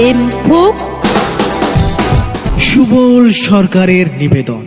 M folk Subal সরকারের নিবেদন।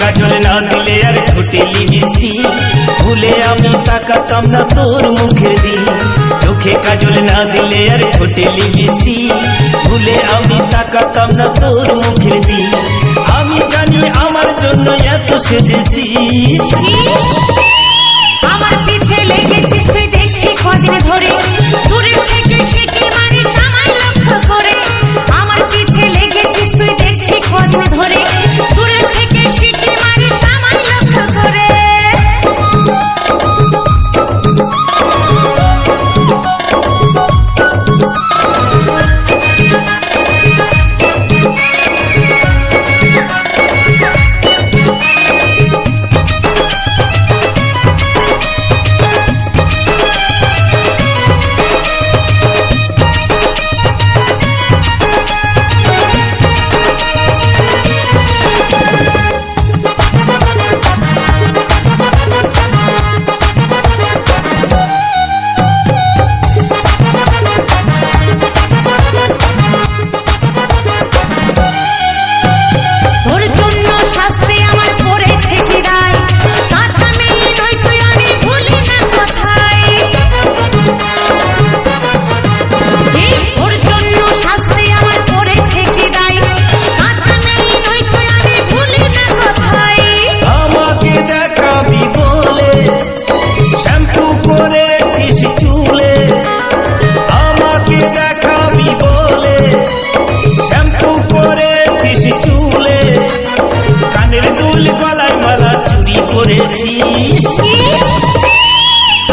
কাজল না দিলে আর ঠোঁটেলি মিষ্টি ভুলে আমি তাকাতাম না তোর মুখের দিক। চোখে কাজল না দিলে আর ঠোঁটেলি মিষ্টি ভুলে আমি তাকাতাম না তোর মুখের দিক। আমি জানি আমার জন্য এত সেজেছিস, আমার পিছে লেগেছিস তুই দেখছি কদিন ধরে, দূরের থেকে সিটি মারিস আমায় লক্ষ্য করে। আমার পিছে লেগেছিস তুই দেখছি কদিন ধরে, দূরের থেকে সিটি মারিস আমায় লক্ষ্য করে।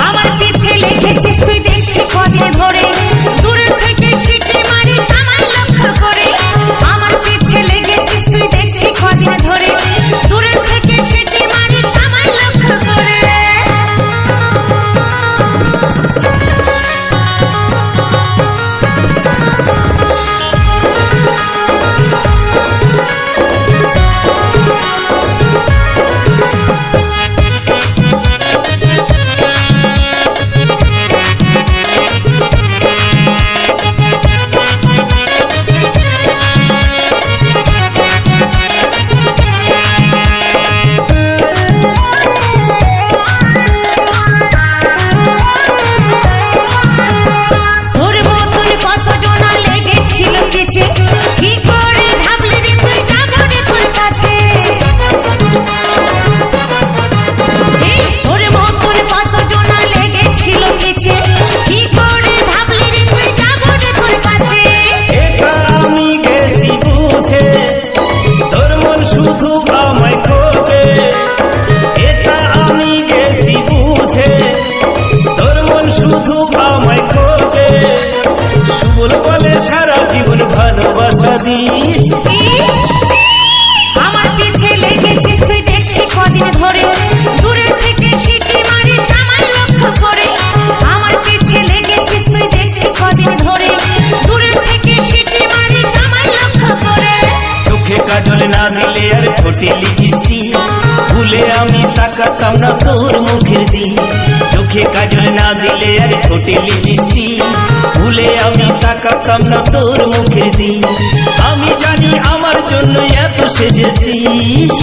আমার পিছে লেগেছিস তুই দেখছি কদিন ধরে, দূরের থেকে সিটি মারিস আমায় লক্ষ্য করে। আমার পিছে লেগেছিস তুই দেখছি কদিন ধরে, দূরের থেকে সিটি মারিস আমায় লক্ষ্য করে। আমার পিছে লেগেছিস তুই দেখছি কদিন ধরে, দূরের থেকে সিটি মারিস আমায় লক্ষ্য করে। আমার পিছে লেগেছিস তুই দেখছি কদিন ধরে, দূরের থেকে সিটি মারিস আমায় লক্ষ্য করে। চোখে কাজল না দিলে আর ঠোঁটেলি মিষ্টি ভুলে আমি তাকাতাম না তোর মুখের দিক। চোখে কাজল না দিলে আর ঠোঁটেলি মিষ্টি ভুলে আমি তাকাতাম না তোর মুখের দিক। আমি জানি আমার জন্য এত সেজেছিস।